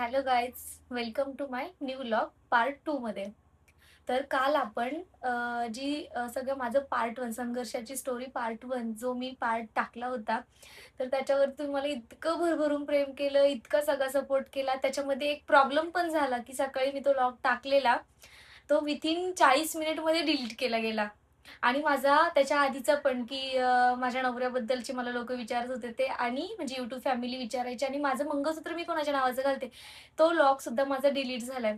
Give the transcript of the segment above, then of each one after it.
Hello guys, welcome to my new vlog part 2 मध्ये. तर काल आपण सगळं माझं पार्ट 1 संघर्षाची स्टोरी पार्ट 1 जो मी पार्ट टाकला होता, तर त्याच्यावर तुम्ही मला इतकं भरभरून प्रेम केलं, इतका सगळा सपोर्ट केला. त्याच्यामध्ये एक प्रॉब्लेम पण झाला, की सकाळी मी तो व्लॉग टाकलेला, तो विथिन 40 मिनिटमध्ये डिलीट केला गेला. आणि माझा त्याच्या आधीचा पण, की माझ्या नवऱ्याबद्दलचे मला लोकं विचारत होते ते आणि म्हणजे YouTube फॅमिली विचारायची आणि माझं मंगळसूत्र मी कोणाच्या नावाचं घालते, तो व्लॉगसुद्धा माझा डिलीट झालाय.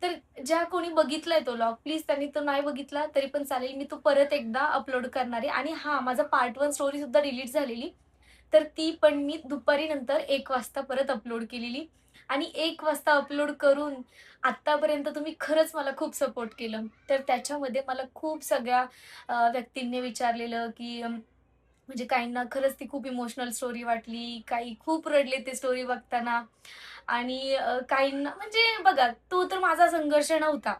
तर ज्या कोणी बघितलाय तो व्लॉग, प्लीज त्यांनी तो नाही बघितला तरी पण चालेल. मी तो परत एकदा अपलोड करणार आहे. आणि हां, माझा पार्ट 1 स्टोरीसुद्धा डिलीट झालेली. तर ती पण मी दुपारी नंतर 1 वाजता परत अपलोड केलेली. आणि 1 वाजता अपलोड करून आत्तापर्यंत तुम्ही खरंच मला खूप सपोर्ट केलं. तर त्याच्यामध्ये मला खूप सगळ्या व्यक्तींनी विचारलेलं, की म्हणजे काहींना खरंच ती खूप इमोशनल स्टोरी वाटली, काही खूप रडले ते स्टोरी बघताना. आणि काहींना म्हणजे बघा, तो तर माझा संघर्ष नव्हता.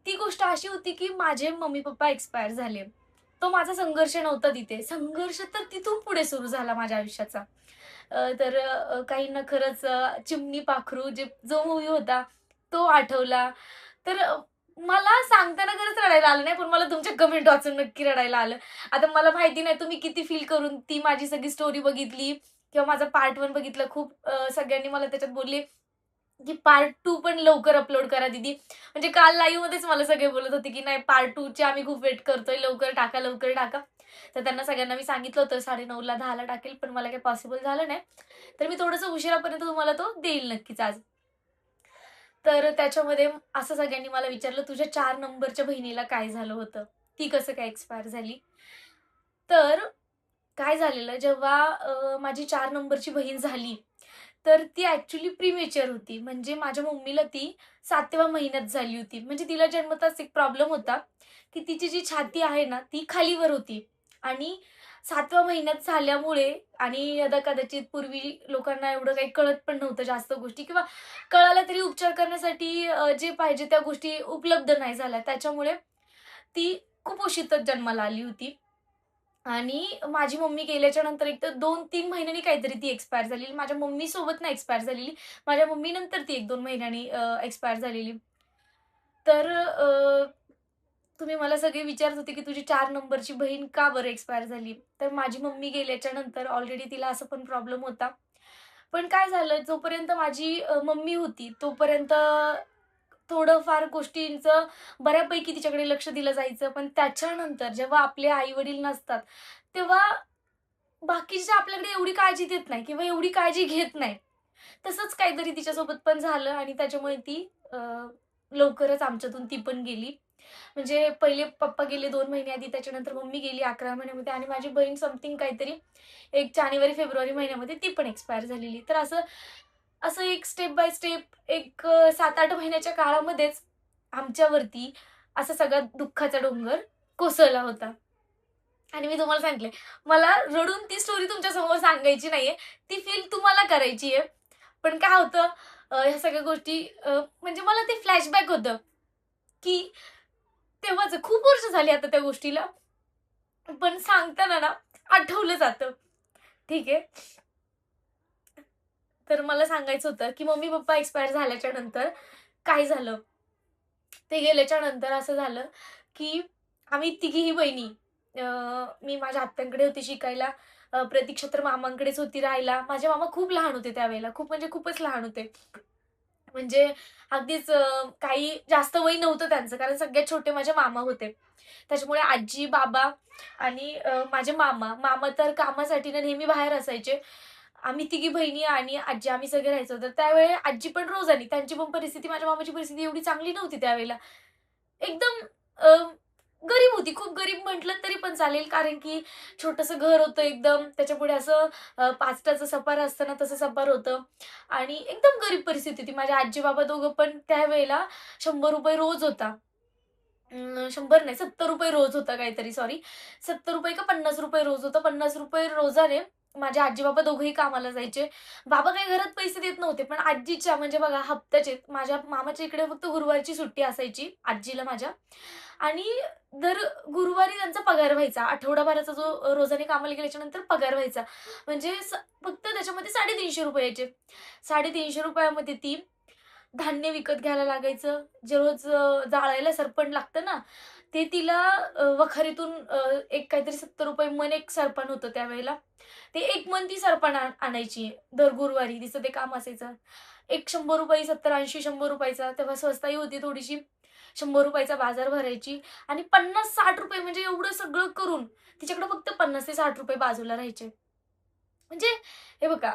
ती गोष्ट अशी होती, की माझे मम्मी-पप्पा एक्सपायर झाले. तो माझा संघर्ष नव्हता तिथे. संघर्ष तर तिथून पुढे सुरू झाला माझ्या आयुष्याचा. काहींना खरंच चिमणी पाखरू जो मूव्ही होता, तो आठवला. तर मला सांगताना खरंच रडायला आलं नाही, पण मला तुमच्या कमेंट वाचून नक्की रडायला आलं. आता मला माहिती नाही तुम्ही किती फील करून ती माझी सगळी स्टोरी बघितली किंवा माझा पार्ट 1 बघितलं. खूप सगळ्यांनी मला त्याच्यात बोलले, की पार्ट 2 पण लवकर अपलोड करा दीदी. म्हणजे काल लाईव्हमध्येच मला सगळे बोलत होते, की नाही पार्ट 2 ची आम्ही खूप वेट करतोय. लवकर टाका, लवकर टाका. तर त्यांना सगळ्यांना मी सांगितलं होतं 9:30ला 10ला टाकेल, पण मला काही पॉसिबल झालं नाही. तर मी थोडंसं उशिरापर्यंत तुम्हाला तो देईल नक्कीच आज. तर त्याच्यामध्ये असं सगळ्यांनी मला विचारलं, "तुझ्या 4 नंबरच्या बहिणीला काय झालं होतं? ती कसं काय एक्सपायर झाली?" तर काय झालेलं जेव्हा माझी 4 नंबरची बहीण झाली, तर ती ॲक्चुअली प्रीमेच्युअर होती. म्हणजे माझ्या मम्मीला ती 7व्या महिन्यात झाली होती. म्हणजे तिला जन्मताच एक प्रॉब्लेम होता, की तिची जी छाती आहे ना, ती खालीवर होती आणि 7व्या महिन्यात झाल्यामुळे आणि आता कदाचित पूर्वी लोकांना एवढं काही कळत पण नव्हतं जास्त गोष्टी किंवा कळाल्या तरी उपचार करण्यासाठी जे पाहिजे त्या गोष्टी उपलब्ध नाही झाल्या. त्याच्यामुळे ती कुपोषितच जन्माला आली होती. आणि माझी मम्मी गेल्याच्या नंतर एक तर 2-3 महिन्यांनी काहीतरी ती एक्सपायर झालेली. माझ्या मम्मीसोबत नाही एक्सपायर झालेली. माझ्या मम्मीनंतर ती 1-2 महिन्यांनी एक्सपायर झालेली. तर तुम्ही मला सगळे विचारत होते, की तुझी 4 नंबरची बहीण का बरं एक्सपायर झाली? तर माझी मम्मी गेल्याच्या नंतर ऑलरेडी तिला असा पण प्रॉब्लेम होता. पण काय झालं, जोपर्यंत माझी मम्मी होती, तोपर्यंत थोडंफार गोष्टींचं बऱ्यापैकी तिच्याकडे लक्ष दिलं जायचं. पण त्याच्यानंतर जेव्हा आपले आई-वडील नसतात, तेव्हा बाकीचे आपल्याकडे एवढी काळजी देत नाही किंवा एवढी काळजी घेत नाही. तसंच काहीतरी तिच्यासोबत पण झालं आणि त्याच्यामुळे ती लवकरच आमच्यातून ती पण गेली. म्हणजे पहिले पप्पा गेले 2 महिने आधी, त्याच्यानंतर मम्मी गेली 11 महिन्यामध्ये आणि माझी बहीण समथिंग काहीतरी एक जानेवारी-फेब्रुवारी महिन्यामध्ये ती पण एक्सपायर झालेली. तर असं असं एक स्टेप बाय स्टेप 7-8 महिन्याच्या काळामध्येच आमच्यावरती असा सगळा दुःखाचा डोंगर कोसळला होता. आणि मी तुम्हाला सांगितलंय, मला रडून ती स्टोरी तुमच्यासमोर सांगायची नाहीये. ती फील तुम्हाला करायची आहे. पण काय होतं ह्या सगळ्या गोष्टी म्हणजे मला ते फ्लॅशबॅक होतं, की तेव्हाच खूप वर्ष झाली आता त्या गोष्टीला. पण सांगताना ना आठवलं जातं. ठीक आहे. तर मला सांगायचं होतं, की मम्मी-पप्पा एक्सपायर झाल्याच्या नंतर काय झालं? ते गेल्याच्या नंतर असं झालं, की आम्ही तिघीही बहिणी अ, मी माझ्या आत्यांकडे होती शिकायला, प्रतीक्षा तर मामांकडेच होती राहायला. माझे मामा खूप लहान होते त्यावेळेला, खूप म्हणजे खूपच लहान होते. म्हणजे अगदीच काही जास्त वय नव्हतं त्यांचं, कारण सगळ्यात छोटे माझे मामा होते. त्याच्यामुळे आजी, बाबा आणि माझे मामा. मामा तर कामासाठी ना नेहमी बाहेर असायचे. आम्ही तिघी बहिणी आणि आजी आम्ही सगळे राहायचो. तर त्यावेळी आजी पण रोज आली. त्यांची पण परिस्थिती, माझ्या मामाची परिस्थिती एवढी चांगली नव्हती त्यावेळेला. एकदम अ, गरीब होती. खूप गरीब म्हटलं तरी पण चालेल. कारण की छोटंसं घर होतं एकदम. त्याच्यापुढे असं पाचटाचं सपार असतं ना, तसं सपार होतं आणि एकदम गरीब परिस्थिती होती. माझे आजी-बाबा दोघं पण त्यावेळेला ₹100 रोज होता. 100 नाही ₹70 रोज होता काहीतरी सॉरी. ₹70 का ₹50 रोज होता. ₹50 रोजाने माझे आजी-बाबा दोघंही कामाला जायचे. बाबा काही घरात पैसे देत नव्हते, पण आजीच्या म्हणजे बघा हप्त्याचे माझ्या मामाच्या इकडे फक्त गुरुवारची सुट्टी असायची आजीला माझ्या आणि दर गुरुवारी त्यांचा पगार व्हायचा. आठवडाभराचा जो रोजाने कामाला गेल्याच्यानंतर पगार व्हायचा. म्हणजे फक्त त्याच्यामध्ये ₹350 यायचे. ₹350 मध्ये ती धान्य विकत घ्यायला लागायचं. जे रोज जाळायला सरपण लागतं ना, ते तिला वखारीतून एक काहीतरी ₹70 मन एक सरपण होतं त्यावेळेला. ते 1 मन ती सरपण आणायची दर गुरुवारी तिचं ते काम असायचं. एक ₹100 70-80 ₹100 तेव्हा स्वस्ताही होती थोडीशी. ₹100 चा बाजार भरायची आणि ₹50-60 म्हणजे एवढं सगळं करून तिच्याकडे फक्त ₹50 ते ₹60 बाजूला राहायचे. म्हणजे हे बघा,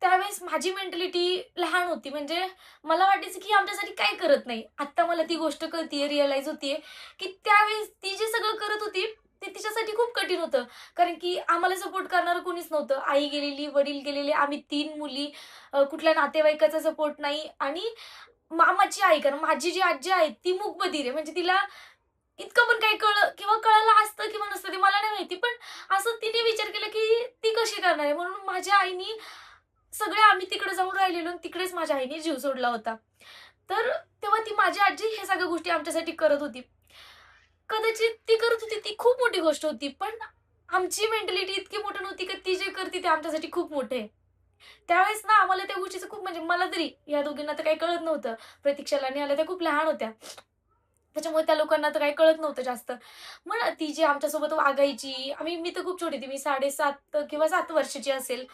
त्यावेळेस माझी मेंटॅलिटी लहान होती. म्हणजे मला वाटायचं की आमच्यासाठी काय करत नाही. आत्ता मला ती गोष्ट कळतीये, रिअलाईज होतीये, की त्यावेळेस ती जे सगळं करत होती, ते तिच्यासाठी खूप कठीण होतं. कारण की आम्हाला सपोर्ट करणारं कोणीच नव्हतं. आई गेलेली, वडील गेलेले, आम्ही 3 मुली, कुठल्या नातेवाईकाचा सपोर्ट नाही आणि मामाची आई, कारण माझी जी आजी आहे ती मूकबधीर आहे. म्हणजे तिला इतकं पण काही कळलं किंवा कळालं असतं किंवा नसतं ते मला नाही माहिती. पण असं तिने विचार केला, की ती कशी करणार आहे? म्हणून माझ्या आईनी सगळे आम्ही तिकडे जाऊन राहिलेलो आणि तिकडेच माझ्या आईने जीव सोडला होता. तर तेव्हा ती माझी आजी ह्या सगळ्या गोष्टी आमच्यासाठी करत होती. कदाचित ती करत होती ती खूप मोठी गोष्ट होती. पण आमची मेंटॅलिटी इतकी मोठी नव्हती, की ती जे करते ते आमच्यासाठी खूप मोठं आहे. त्यावेळेस ना आम्हाला त्या गोष्टीचं खूप म्हणजे मला तरी या दोघींना तर काही कळत नव्हतं. प्रतीक्षाला आणि आल्या त्या खूप लहान होत्या. त्याच्यामुळे त्या लोकांना तर काही कळत नव्हतं जास्त. मग ती जी आमच्यासोबत वागायची, मी तर खूप छोटी होती. मी 7.5 किंवा 7 वर्षाची असेल.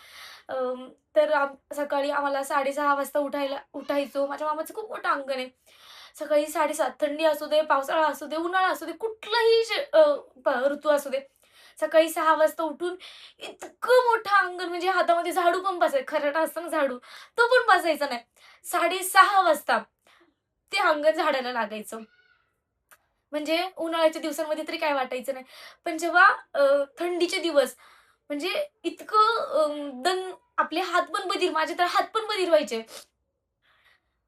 तर सकाळी आम्हाला 6:30 वाजता उठायचो. माझ्या मामाचं खूप मोठं अंगण आहे. सकाळी 7:30 थंडी असू दे, पावसाळा असू दे, उन्हाळा असू दे, कुठलाही ऋतू असू दे. सकाळी 6 वाजता उठून इतकं मोठं अंगण म्हणजे हातामध्ये झाडू पण खराटा असतं ना झाडू, तो पण बसायचा नाही. 6:30 वाजता ते अंगण झाडायला लागायचं. म्हणजे उन्हाळ्याच्या दिवसांमध्ये तरी काय वाटायचं नाही. पण जेव्हा थंडीचे दिवस म्हणजे इतकं आपले हात पण बधीर, माझे तर हात पण बधीर व्हायचे,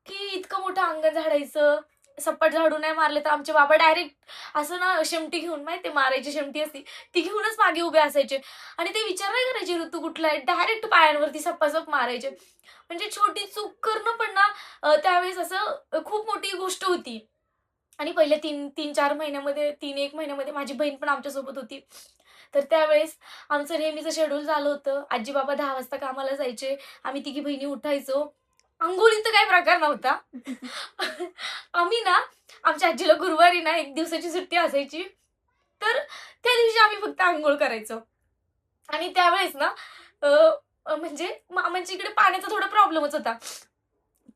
की इतकं मोठं अंगण झाडायचं. सपाट झाडू नाही मारले तर आमचे बाबा डायरेक्ट असं ना शेमटी घेऊन माहिती मारायची शेमटी असती, ती घेऊनच मागे उभे असायचे आणि ते विचार नाही करायचे ऋतू कुठला आहे, डायरेक्ट पायांवरती सपासप मारायचे. म्हणजे छोटी चूक करणं पण ना त्यावेळेस असं खूप मोठी गोष्ट होती. आणि पहिल्या 3-4 महिन्यामध्ये 3-1 महिन्यामध्ये माझी बहीण पण आमच्यासोबत होती. तर त्यावेळेस आमचं नेहमीचं शेड्यूल झालं होतं. आजी-बाबा 10 वाजता कामाला जायचे. आम्ही तिघी बहिणी उठायचो. अंघोळीचा काही प्रकार नव्हता. आम्ही ना आमच्या आजीला गुरुवारी ना 1 दिवसाची सुट्टी असायची. तर त्या दिवशी आम्ही फक्त अंघोळ करायचो. आणि त्यावेळेस ना अ, म्हणजे आमच्या इकडे पाण्याचा थोडा प्रॉब्लेमच होता.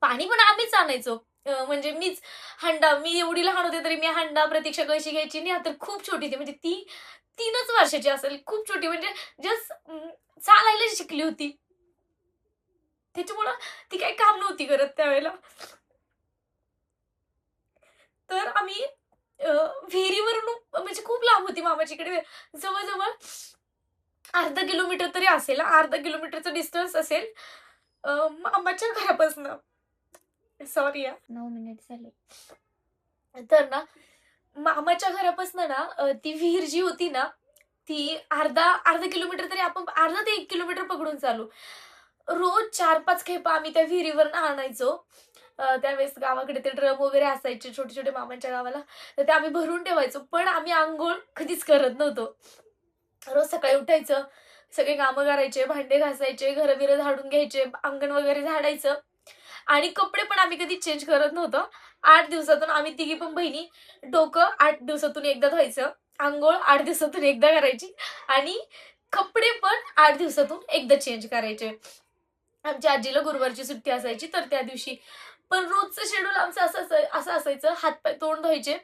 पाणी पण आम्हीच आणायचो. म्हणजे मी एवढी लहान होते तरी मी हंडा, प्रतीक्षा कळशी घ्यायची आणि आता खूप छोटी होती म्हणजे ती 3च वर्षाची असेल. खूप छोटी म्हणजे जस्ट चालायला शिकली होती. त्याच्यामुळं ती काही काम नव्हती करत त्यावेळेला. तर आम्ही विहिरीवरून म्हणजे खूप लांब होती मामाची इकडे जवळ-जवळ अर्धा किलोमीटर तरी असेल हां, अर्धा किलोमीटरचं डिस्टन्स असेल मामाच्या घरापासनं. सॉरी हां. 9 मिनिट झाले. तर ना मामाच्या घरापासनं ना ती विहीर जी होती ना, ती अर्धा किलोमीटर तरी आपण अर्धा ते 1 किलोमीटर पकडून चालू. रोज 4-5 खेपा आम्ही त्या विहिरीवरनं आणायचो. त्यावेळेस गावाकडे ते ड्रम वगैरे असायचे छोटे-छोटे मामांच्या गावाला. तर ते आम्ही भरून ठेवायचो. पण आम्ही अंघोळ कधीच करत नव्हतो. रोज सकाळी उठायचं, सगळे कामं करायचे, भांडे घासायचे, घरं-बिरं झाडून घ्यायचे, अंगण वगैरे झाडायचं आणि कपडे पण आम्ही कधी चेंज करत नव्हतो. 8 दिवसातून आम्ही तिघी पण बहिणी डोकं 8 दिवसातून एकदा धुवायचं, अंघोळ 8 दिवसातून एकदा करायची आणि कपडे पण 8 दिवसातून एकदा चेंज करायचे. आमच्या आजीला गुरुवारची सुट्टी असायची तर त्या दिवशी. पण रोजचं शेड्यूल आमचं असं असायचं, हात तोंड धुवायचे.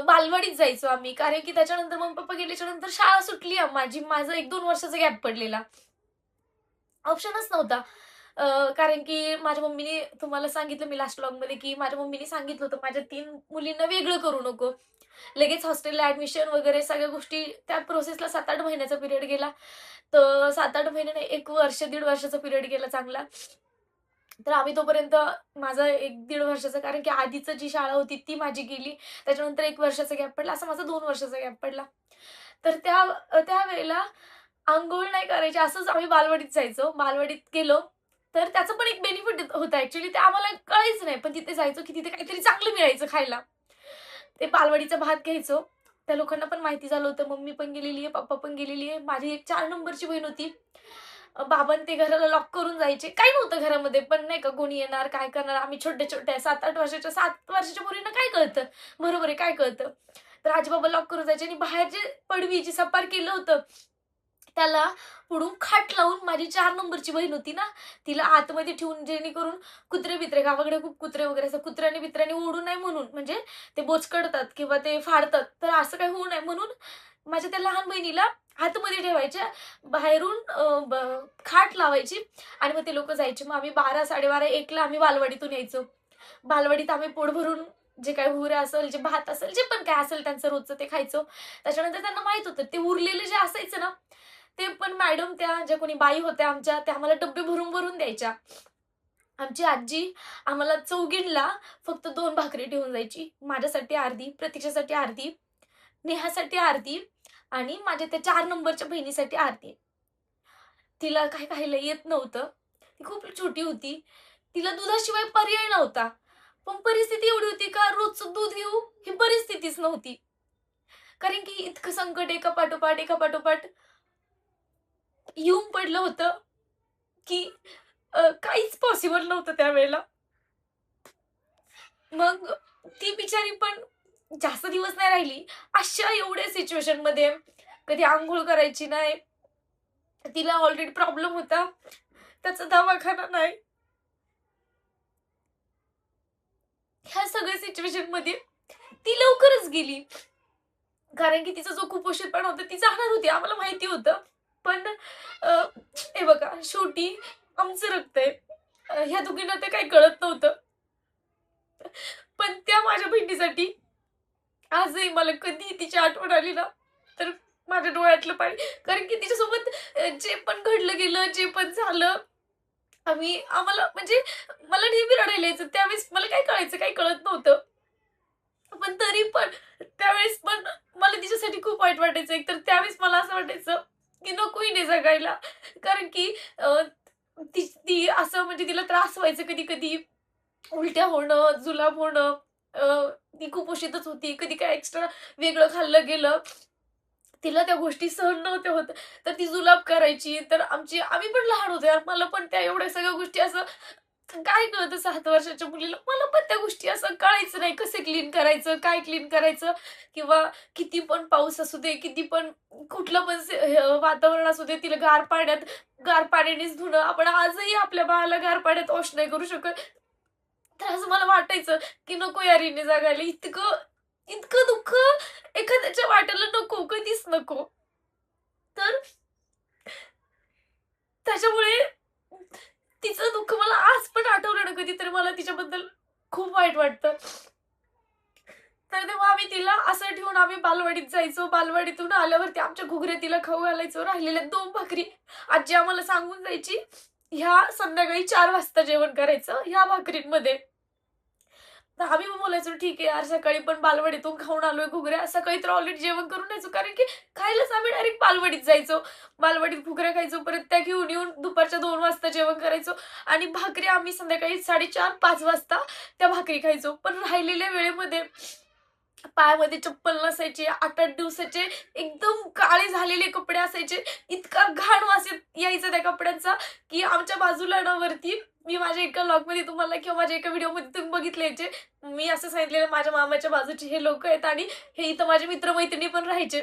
बालवाडीत जायचो आम्ही कारण की त्याच्यानंतर मम्मी-पप्पा गेल्याच्या नंतर शाळा सुटली माझं 1-2 वर्षाचा गॅप पडलेला. ऑप्शनच नव्हता. कारण की माझ्या मम्मीने तुम्हाला सांगितलं मी लास्ट व्लॉगमध्ये, की माझ्या मम्मीने सांगितलं होतं, माझ्या 3 मुलींना वेगळं करू नको. लगेच हॉस्टेलला ॲडमिशन वगैरे सगळ्या गोष्टी त्या प्रोसेसला 7-8 महिन्याचा पिरियड गेला. तर 7-8 महिने नाही, 1 वर्ष, दीड वर्षाचा पिरियड गेला चांगला. तर आम्ही तोपर्यंत माझा 1-दीड वर्षाचा कारण की आधीचं जी शाळा होती ती माझी गेली. त्याच्यानंतर 1 वर्षाचा गॅप पडला. असा माझा 2 वर्षाचा गॅप पडला. तर त्यावेळेला अंघोळ नाही करायची असंच आम्ही बालवाडीत जायचो. बालवाडीत गेलो, तर त्याचं पण एक बेनिफिट होतं ॲक्चुअली ते आम्हाला कळायचं नाही. पण तिथे जायचो, की तिथे काहीतरी चांगलं मिळायचं खायला. ते बालवाडीचा भात घ्यायचो. त्या लोकांना पण माहिती झालं होतं. मम्मी पण गेलेली आहे, पप्पा पण गेलेली आहे. माझी एक 4 नंबरची बहीण होती. बाबा ते घराला लॉक करून जायचे. काही नव्हतं घरामध्ये, पण नाही का कोणी येणार, काय करणार? आम्ही छोट्या-छोट्या 7-8 वर्षाच्या 7 वर्षाच्या मुलींना काय कळतं? बरोबर आहे, काय कळतं? तर आजी-बाबा लॉक करून जायचे आणि बाहेर जे पडवी जी सपार केलं होतं, त्याला पुढून खाट लावून माझी 4 नंबरची बहीण होती ना, तिला आतमध्ये ठेवून जेणेकरून कुत्रे-बित्रे गावाकडे खूप कुत्रे वगैरे असतात. कुत्र्याने-बित्र्याने ओढू नये म्हणून म्हणजे ते बोचकडतात किंवा ते फाडतात. तर असं काही होऊ नये म्हणून माझ्या त्या लहान बहिणीला आतमध्ये ठेवायच्या. बाहेरून खाट लावायची आणि मग ते लोकं जायचे. मग आम्ही 12, 12:30, 1ला आम्ही बालवाडीतून यायचो. बालवाडीत आम्ही पोट भरून जे काही हुरं असेल, जे भात असेल, जे पण काय असेल त्यांचं रोजचं ते खायचो. त्याच्यानंतर त्यांना माहीत होतं ते उरलेलं जे असायचं ना, ते पण मॅडम त्या ज्या कोणी बाई होत्या आमच्या, त्या आम्हाला डब्बे भरून-भरून द्यायच्या. आमची आजी आम्हाला चौघींना फक्त 2 भाकरी ठेवून जायची. माझ्यासाठी अर्धी, प्रतीक्षासाठी अर्धी, नेहासाठी अर्धी आणि माझ्या त्या 4 नंबरच्या बहिणीसाठी अर्धी. तिला काही खायला येत नव्हतं. ती खूप छोटी होती. तिला दुधाशिवाय पर्याय नव्हता. पण परिस्थिती एवढी होती का रोजचं दूध घेऊ ही परिस्थितीच नव्हती. कारण की इतकं संकट एका पाठोपाठ येऊन पडलं होतं, की काहीच पॉसिबल नव्हतं त्यावेळेला. मग ती बिचारी पण जास्त दिवस नाही राहिली. अशा एवढ्या सिच्युएशनमध्ये कधी अंघोळ करायची नाही. तिला ऑलरेडी प्रॉब्लेम होता. त्याचा दवाखाना नाही. ह्या सगळ्या सिच्युएशनमध्ये ती लवकरच गेली. कारण की तिचा जो कुपोषितपणा होता ती जाणार होती आम्हाला माहिती होतं. पण अ, हे बघा शेवटी आमचं रक्त आहे. ह्या दोघींना ते काही कळत नव्हतं. पण त्या माझ्या बहिणीसाठी आजही मला कधीही तिची आठवण आली ना, तर माझ्या डोळ्यातलं पाणी कारण की तिच्यासोबत जे पण घडलं गेलं, जे पण झालं, आम्हाला म्हणजे मला नेहमी रडायला यायचं. त्यावेळेस मला काय कळायचं, काही कळत नव्हतं. पण तरी पण त्यावेळेस पण मला तिच्यासाठी खूप वाईट वाटायचं. एकतर त्यावेळेस मला असं वाटायचं, की नको हिने जगायला. कारण की ती ती असं म्हणजे तिला त्रास व्हायचा कधी-कधी. उलट्या होणं, जुलाब होणं. ती कुपोषितच होती. कधी काय एक्स्ट्रा वेगळं खाल्लं गेलं, तिला त्या गोष्टी सहन नव्हत्या होत. तर ती जुलाब करायची. तर आम्ही पण लहान होतो यार. मला पण त्या एवढ्या सगळ्या गोष्टी असं काय कळतं 7 वर्षाच्या मुलीला. मला पण त्या गोष्टी असं कळायचं नाही. कसं क्लीन करायचं, काय क्लीन करायचं किंवा किती पण पाऊस असू दे, किती पण कुठलं पण वातावरण असू दे, तिला गार पाण्यानेच धुणं. आपण आजही आपल्या बाळाला गार पाण्यात वॉश नाही करू शकत. तर असं मला वाटायचं, की नको यार हिने जगायला. इतकं इतकं दुःख एखाद्याच्या वाट्याला नको, कधीच नको. तर त्याच्यामुळे तिचं दुःख मला आज पण आठवलं ना कधी तर मला तिच्याबद्दल खूप वाईट वाटतं. तर तेव्हा आम्ही तिला असं ठेवून आम्ही बालवाडीत जायचो. बालवाडीतून आल्यावरती आमच्या घुगऱ्या तिला खाऊ घालायचो. राहिलेल्या 2 भाकरी आजी आम्हाला सांगून जायची, ह्या संध्याकाळी 4 वाजता जेवण करायचं ह्या भाकरींमध्ये. तर आम्ही मग बोलायचो, "ठीक आहे यार, सकाळी पण बालवाडीतून खाऊन आलोय घुगऱ्या." सकाळी तर ऑलरेडी जेवण करून यायचो, कारण की खायलाच आम्ही डायरेक्ट बालवाडीत जायचो. बालवाडीत घुगऱ्या खायचो, परत त्या घेऊन येऊन दुपारच्या 2 वाजता जेवण करायचो आणि भाकरी आम्ही संध्याकाळी 4:30-5 वाजता त्या भाकरी खायचो. पण राहिलेल्या वेळेमध्ये पायामध्ये चप्पल नसायची, 8-8 दिवसाचे एकदम काळे झालेले कपडे असायचे. इतका घाण वास यायचा त्या कपड्यांचा, की आमच्या बाजूला ना वरती मी माझ्या एका व्लॉगमध्ये तुम्हाला किंवा माझ्या एका व्हिडिओमध्ये तुम्ही बघितले जे मी असं सांगितलेलं माझ्या मामाच्या बाजूचे हे लोकं आहेत आणि हे इथं माझे मित्र-मैत्रिणी पण राहायचे.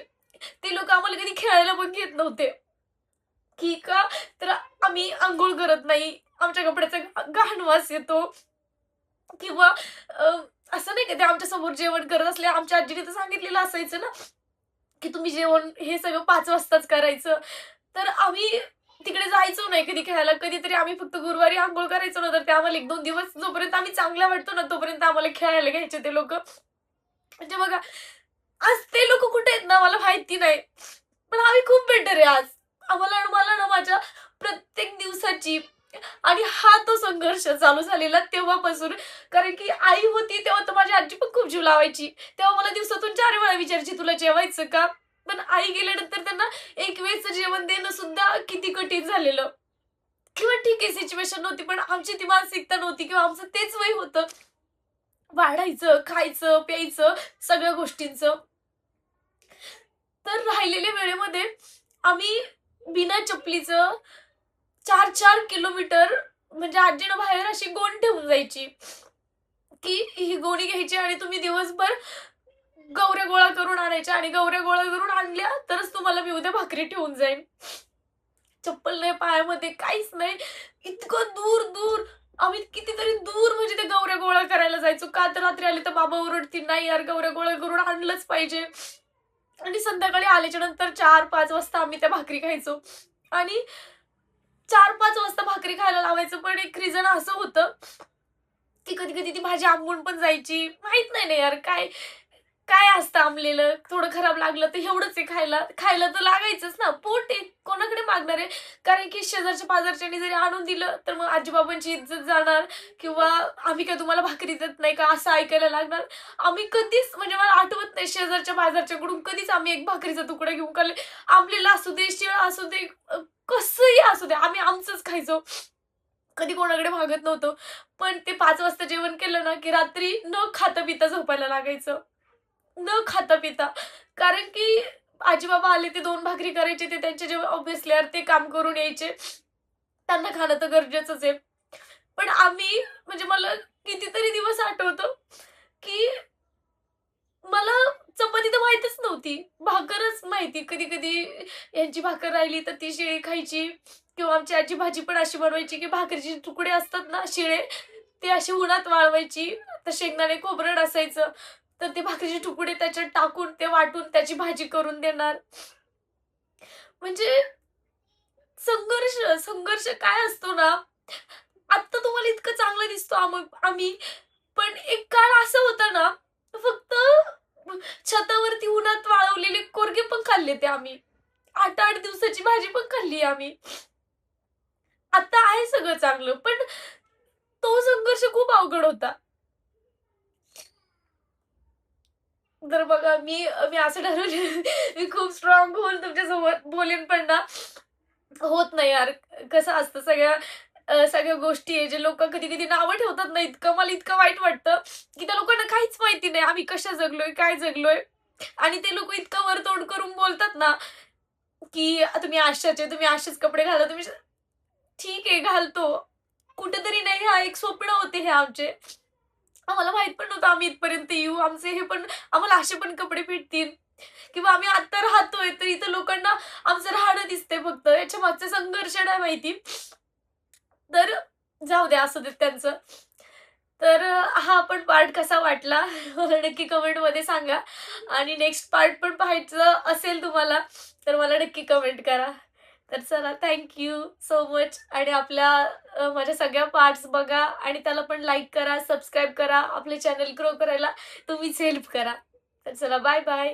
ते लोकं आम्हाला कधी खेळायला पण घेत नव्हते, की का तर आम्ही अंघोळ करत नाही. आमच्या कपड्याचा घाण वास येतो किंवा अ, असं नाही का ते आमच्यासमोर जेवण करत असले आमच्या आजीने तर सांगितलेलं असायचं ना, की तुम्ही जेवण हे सगळं 5 वाजताच करायचं. तर आम्ही तिकडे जायचो नाही कधी खेळायला. कधीतरी आम्ही फक्त गुरुवारी अंघोळ करायचो ना, तर ते आम्हाला 1-2 दिवस जोपर्यंत आम्ही चांगल्या वाटतो ना, तोपर्यंत आम्हाला खेळायला घ्यायचे ते लोकं. म्हणजे बघा, आज ते लोकं कुठे आहेत ना मला माहिती नाही. पण आम्ही खूप बेटर आहे आज. मला ना माझ्या प्रत्येक दिवसाची आणि हा तो संघर्ष चालू झालेला तेव्हापासून. कारण की आई होती तेव्हा तर माझी आजी पण खूप जीव लावायची. तेव्हा मला दिवसातून 4 वेळा विचारायची, "तुला जेवायचं का?" पण आई गेल्यानंतर त्यांना एक वेळचं जेवण देणं सुद्धा किती कठीण झालेलं. किंवा ठीक आहे सिच्युएशन नव्हती, पण आमची ती मानसिकता नव्हती किंवा आमचं तेच वय होतं. वाढायचं, खायचं, प्यायचं, सगळ्या गोष्टींचं. तर राहिलेल्या वेळेमध्ये आम्ही बिना चपलीचं 4-4 किलोमीटर म्हणजे आजीनं बाहेर अशी गोणी ठेवून जायची, की ही गोणी घ्यायची आणि तुम्ही दिवसभर गवऱ्या गोळा करून आणायच्या आणि गवऱ्या गोळा करून आणल्या तरच तुम्हाला मी उद्या भाकरी ठेवून जाईन. चप्पल नाही पायामध्ये, काहीच नाही. इतकं दूर-दूर आम्ही कितीतरी दूर म्हणजे त्या गवऱ्या गोळा करायला जायचो. का तर रात्री आले तर बाबा ओरडतील, "नाही यार गवऱ्या गोळा करून आणलंच पाहिजे." आणि संध्याकाळी आल्याच्या नंतर 4-5 वाजता आम्ही त्या भाकरी खायचो. आणि 4-5 वाजता भाकरी खायला लावायचं, पण एक रिझन असं होतं, की कधी-कधी ती भाजी आंबून पण जायची. माहीत नाही ना यार काय काय असतं आंबलेलं, थोडं खराब लागलं तर एवढंच आहे खायला. खायला तर लागायचंच ना, पोट आहे, कोणाकडे मागणार आहे? कारण की शेजारच्या-पाजारच्यांनी जरी आणून दिलं, तर मग आजी-बाबांची इज्जत जाणार किंवा आम्ही काय तुम्हाला भाकरी देत नाही का, असं ऐकायला लागणार. आम्ही कधीच म्हणजे मला आठवत नाही शेजारच्या-पाजारच्याकडून कधीच आम्ही एक भाकरीचा तुकडा घेऊन खाल्ले. आंबलेला असू दे, शिळा असू दे, कसंही असू दे, आम्ही आमचंच खायचो. कधी कोणाकडे मागत नव्हतो. पण ते 5 वाजता जेवण केलं ना, की रात्री न खाता-पिता झोपायला लागायचं. न खाता-पिता. कारण की आजी-बाबा आले ते 2 भाकरी करायचे ते त्यांचे जेवण ऑब्व्हियसली यार ते काम करून यायचे. त्यांना खाणं तर गरजेचंच आहे. पण आम्ही म्हणजे मला कितीतरी दिवस आठवतो, की मला चपाती तर माहीतच नव्हती. भाकरच माहिती. कधी-कधी यांची भाकर राहिली तर ती शिळी खायची किंवा आमची आजी भाजी पण अशी बनवायची, की भाकरीचे तुकडे असतात ना शिळे, ते असे उन्हात वाळवायची. तर शेंगदाणे खोबरं नसायचं. तर ते भाकरीचे तुकडे त्याच्यात टाकून ते वाटून त्याची भाजी करून देणार. म्हणजे संघर्ष काय असतो ना, आत्ता तुम्हाला इतकं चांगलं दिसतो आम्ही, पण एक काळ असा होता ना, फक्त छतावरती उन्हात वाळवलेले कोरगे पण खाल्ले ते आम्ही. 8-8 दिवसाची भाजी पण खाल्ली आम्ही. आता आहे सगळं चांगलं, पण तो संघर्ष खूप अवघड होता. तर बघा मी असं ठरवलं मी खूप स्ट्राँग होऊन तुमच्यासोबत बोलेन पण ना, होत नाही यार. कसं असतं सगळ्या गोष्टी आहे जे लोकं कधी-कधी नावं ठेवतात ना, इतकं मला इतकं वाईट वाटतं, की त्या लोकांना काहीच माहिती नाही आम्ही कशा जगलोय, काय जगलोय आणि ते लोकं इतकं वरतोड करून बोलतात ना, की तुम्ही अशाचे, तुम्ही असेच कपडे घाला, ठीक आहे घालतो. कुठेतरी नाही हा एक स्वप्न होते हे आमचे. आम्हाला माहीत पण नव्हतं आम्ही इथपर्यंत येऊ. आमचे हे पण आम्हाला असे पण कपडे भेटतील किंवा आम्ही आत्ता राहतोय, तर इथं लोकांना आमचं राहणं दिसतंय फक्त. याच्या मागचा संघर्ष नाही माहिती. तर जाऊ द्या, असू देत त्यांचं. तर हा पण पार्ट कसा वाटला मला नक्की कमेंटमध्ये सांगा आणि नेक्स्ट पार्ट पण पाहायचं असेल तुम्हाला, तर मला नक्की कमेंट करा. तर चला थँक यू सो मच आणि माझ्या सगळ्या पार्ट्स बघा आणि त्याला पण लाईक करा, सबस्क्राईब करा. आपले चॅनल ग्रो करायला तुम्हीच हेल्प करा. तर चला बाय बाय.